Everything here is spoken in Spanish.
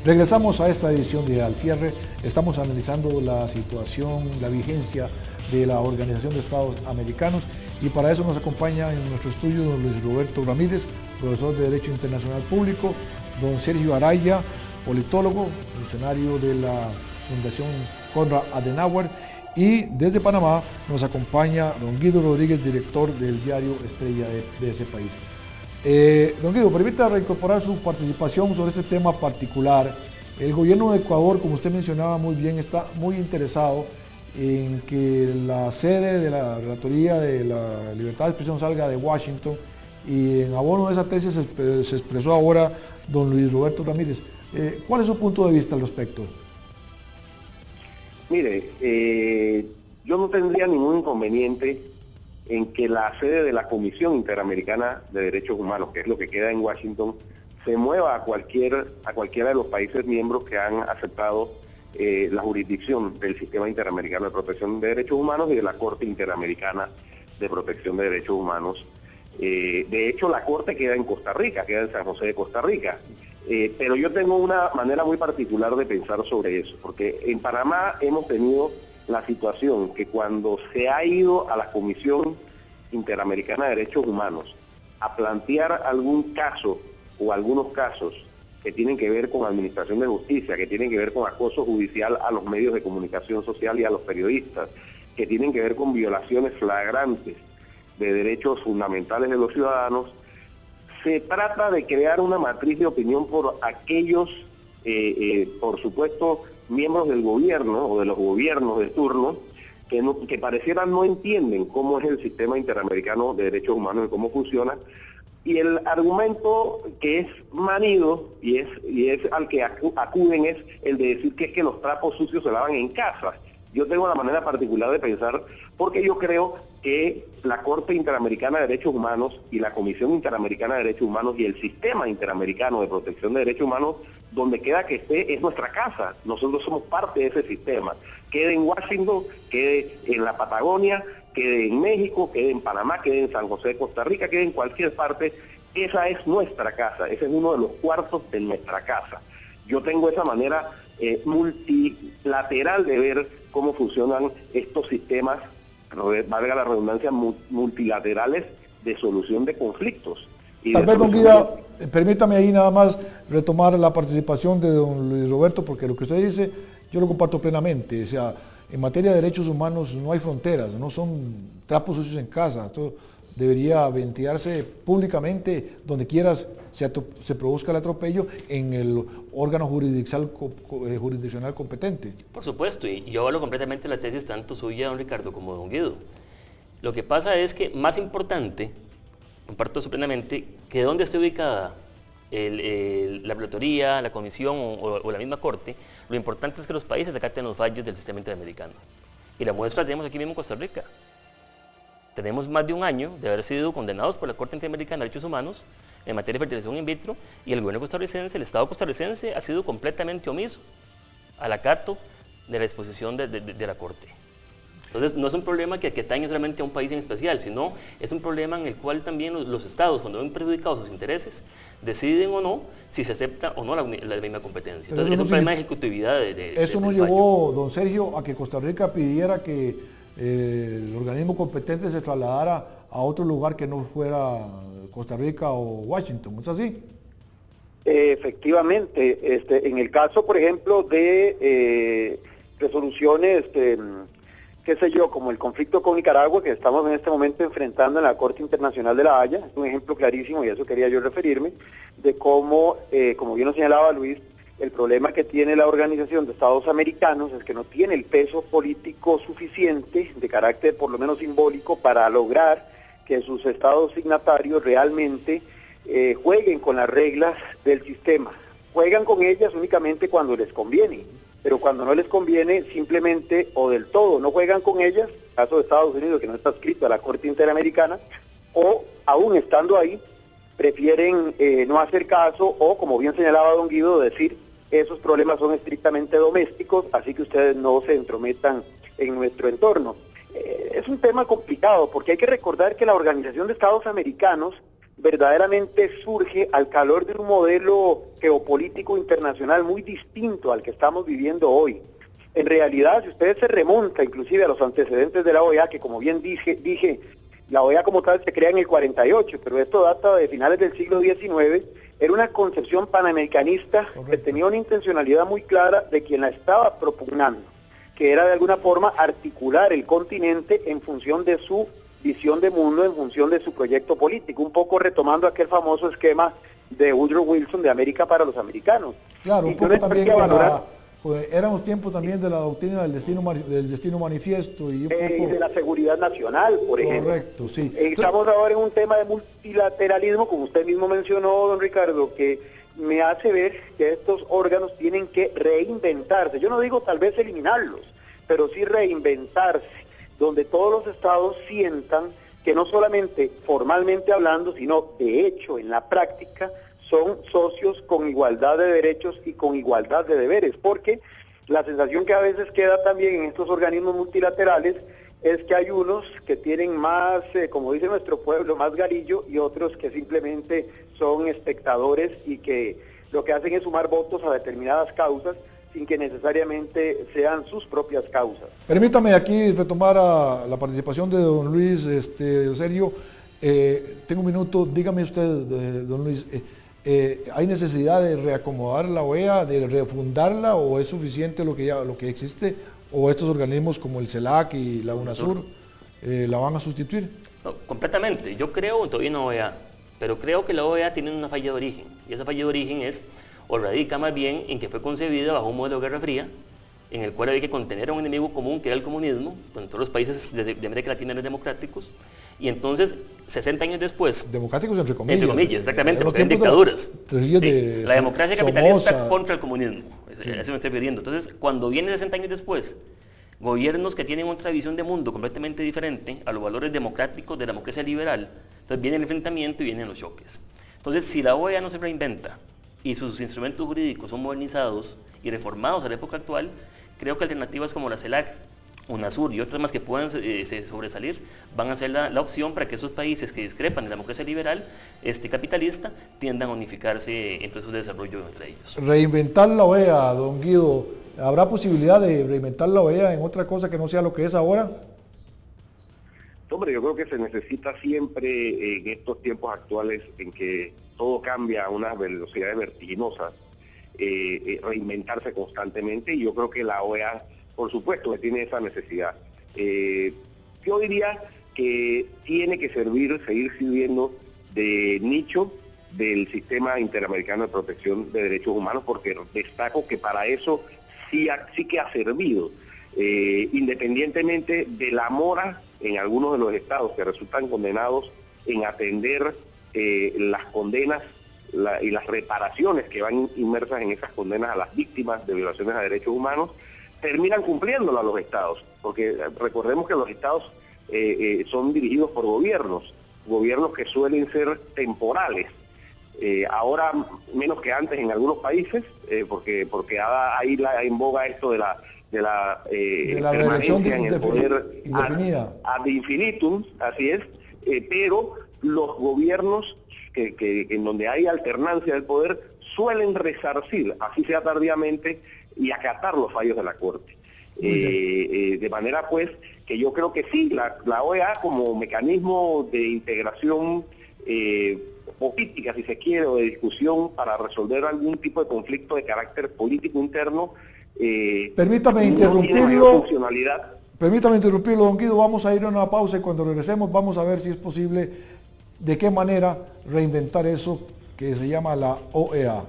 Regresamos a esta edición de Al Cierre. Estamos analizando la situación, la vigencia de la Organización de Estados Americanos, y para eso nos acompaña en nuestro estudio don Luis Roberto Ramírez, profesor de Derecho Internacional Público, don Sergio Araya, politólogo, funcionario de la Fundación Konrad Adenauer, y desde Panamá nos acompaña don Guido Rodríguez, director del diario Estrella de ese país. Don Guido, permita reincorporar su participación sobre este tema particular. El gobierno de Ecuador, como usted mencionaba muy bien, está muy interesado en que la sede de la Relatoría de la Libertad de Expresión salga de Washington, y en abono de esa tesis se expresó ahora don Luis Roberto Ramírez. ¿Cuál es su punto de vista al respecto? Mire, yo no tendría ningún inconveniente en que la sede de la Comisión Interamericana de Derechos Humanos, que es lo que queda en Washington, se mueva a cualquiera de los países miembros que han aceptado la jurisdicción del Sistema Interamericano de Protección de Derechos Humanos y de la Corte Interamericana de Protección de Derechos Humanos. De hecho, la Corte queda en Costa Rica, queda en San José de Costa Rica. Pero yo tengo una manera muy particular de pensar sobre eso, porque en Panamá hemos tenido la situación que cuando se ha ido a la Comisión Interamericana de Derechos Humanos a plantear algún caso o algunos casos que tienen que ver con administración de justicia, que tienen que ver con acoso judicial a los medios de comunicación social y a los periodistas, que tienen que ver con violaciones flagrantes de derechos fundamentales de los ciudadanos, se trata de crear una matriz de opinión por aquellos, por supuesto, miembros del gobierno o de los gobiernos de turno que parecieran no entienden cómo es el sistema interamericano de derechos humanos y cómo funciona. Y el argumento que es manido y es al que acuden es el de decir que es que los trapos sucios se lavan en casa. Yo tengo una manera particular de pensar, porque yo creo que la Corte Interamericana de Derechos Humanos y la Comisión Interamericana de Derechos Humanos y el Sistema Interamericano de Protección de Derechos Humanos, donde queda que esté, es nuestra casa. Nosotros somos parte de ese sistema. Quede en Washington, quede en la Patagonia, quede en México, quede en Panamá, quede en San José de Costa Rica, quede en cualquier parte. Esa es nuestra casa, ese es uno de los cuartos de nuestra casa. Yo tengo esa manera multilateral de ver cómo funcionan estos sistemas, valga la redundancia, multilaterales de solución de conflictos. Tal vez, don Guido, permítame ahí nada más retomar la participación de don Luis Roberto, porque lo que usted dice yo lo comparto plenamente. O sea, en materia de derechos humanos no hay fronteras, no son trapos sucios en casa. Esto debería ventilarse públicamente donde quieras se produzca el atropello, en el órgano jurisdiccional competente. Por supuesto, y yo hablo completamente de la tesis tanto suya, don Ricardo, como de don Guido. Lo que pasa es que más importante, comparto eso plenamente, que donde esté ubicada la relatoría, la comisión o la misma corte, lo importante es que los países acaten los fallos del sistema interamericano. Y la muestra la tenemos aquí mismo en Costa Rica. Tenemos más de un año de haber sido condenados por la Corte Interamericana de Derechos Humanos en materia de fertilización in vitro, y el gobierno costarricense, el Estado costarricense, ha sido completamente omiso al acato de la disposición de la Corte. Entonces, no es un problema que atañe solamente a un país en especial, sino es un problema en el cual también los estados, cuando ven perjudicados sus intereses, deciden o no si se acepta o no la misma competencia. Entonces, es un problema de ejecutividad. Eso nos llevó, don Sergio, a que Costa Rica pidiera que el organismo competente se trasladara a otro lugar que no fuera Costa Rica o Washington. ¿Es así? Efectivamente. En el caso, por ejemplo, de resoluciones, qué sé yo, como el conflicto con Nicaragua, que estamos en este momento enfrentando en la Corte Internacional de La Haya, es un ejemplo clarísimo, y a eso quería yo referirme, de cómo, como bien lo señalaba Luis, el problema que tiene la Organización de Estados Americanos es que no tiene el peso político suficiente, de carácter por lo menos simbólico, para lograr que sus estados signatarios realmente jueguen con las reglas del sistema. Juegan con ellas únicamente cuando les conviene, pero cuando no les conviene, simplemente o del todo no juegan con ellas, caso de Estados Unidos, que no está adscrito a la Corte Interamericana, o aún estando ahí, prefieren no hacer caso, o como bien señalaba don Guido, decir esos problemas son estrictamente domésticos, así que ustedes no se entrometan en nuestro entorno. Es un tema complicado, porque hay que recordar que la Organización de Estados Americanos verdaderamente surge al calor de un modelo geopolítico internacional muy distinto al que estamos viviendo hoy. En realidad, si ustedes se remontan inclusive a los antecedentes de la OEA, que como bien dije, la OEA como tal se crea en el 48, pero esto data de finales del siglo XIX, era una concepción panamericanista. Correcto. Que tenía una intencionalidad muy clara de quien la estaba propugnando, que era de alguna forma articular el continente en función de su visión de mundo, en función de su proyecto político, un poco retomando aquel famoso esquema de Woodrow Wilson de América para los americanos. Claro, un poco también pues, éramos tiempos también de la doctrina del destino manifiesto y un poco... de la seguridad nacional, por ejemplo. Correcto, sí. Estamos ahora en un tema de multilateralismo, como usted mismo mencionó, don Ricardo, que me hace ver que estos órganos tienen que reinventarse. Yo no digo tal vez eliminarlos, pero sí reinventarse, donde todos los estados sientan que no solamente formalmente hablando, sino de hecho en la práctica son socios con igualdad de derechos y con igualdad de deberes, porque la sensación que a veces queda también en estos organismos multilaterales es que hay unos que tienen más, como dice nuestro pueblo, más garillo, y otros que simplemente son espectadores y que lo que hacen es sumar votos a determinadas causas sin que necesariamente sean sus propias causas. Permítame aquí retomar la participación de don Luis Sergio. Tengo un minuto, dígame usted, don Luis, ¿hay necesidad de reacomodar la OEA, de refundarla, o es suficiente lo que existe, o estos organismos como el CELAC y la UNASUR la van a sustituir? No, completamente. Yo creo todavía en la OEA, pero creo que la OEA tiene una falla de origen, y esa falla de origen o radica más bien en que fue concebida bajo un modelo de Guerra Fría, en el cual había que contener a un enemigo común que era el comunismo, cuando todos los países de América Latina eran democráticos, y entonces 60 años después... Democráticos entre comillas. Entre comillas, exactamente, porque eran dictaduras. La democracia capitalista contra el comunismo, sí. Eso me estoy refiriendo. Entonces, cuando viene 60 años después, gobiernos que tienen otra visión de mundo completamente diferente a los valores democráticos de la democracia liberal, entonces viene el enfrentamiento y vienen los choques. Entonces, si la OEA no se reinventa y sus instrumentos jurídicos son modernizados y reformados a la época actual, creo que alternativas como la CELAC, UNASUR y otras más que puedan sobresalir van a ser la opción para que esos países que discrepan de la democracia liberal capitalista tiendan a unificarse en procesos de desarrollo entre ellos. Reinventar la OEA, don Guido, ¿habrá posibilidad de reinventar la OEA en otra cosa que no sea lo que es ahora? Hombre, yo creo que se necesita siempre en estos tiempos actuales en que todo cambia a unas velocidades vertiginosas, reinventarse constantemente, y yo creo que la OEA, por supuesto, que tiene esa necesidad. Yo diría que tiene que seguir sirviendo de nicho del sistema interamericano de protección de derechos humanos, porque destaco que para eso sí que ha servido, independientemente de la mora en algunos de los estados que resultan condenados en atender las condenas y las reparaciones que van inmersas en esas condenas a las víctimas de violaciones a derechos humanos, terminan cumpliéndola los estados, porque recordemos que los estados son dirigidos por gobiernos que suelen ser temporales, ahora menos que antes en algunos países, porque ahí en boga esto de la permanencia en el poder ad infinitum, así es, pero los gobiernos que en donde hay alternancia del poder suelen resarcir, así sea tardíamente, y acatar los fallos de la Corte. De manera pues que yo creo que sí, la OEA como mecanismo de integración política, si se quiere, o de discusión para resolver algún tipo de conflicto de carácter político interno, permítame interrumpirlo, don Guido, vamos a ir a una pausa y cuando regresemos vamos a ver si es posible, de qué manera reinventar eso que se llama la OEA.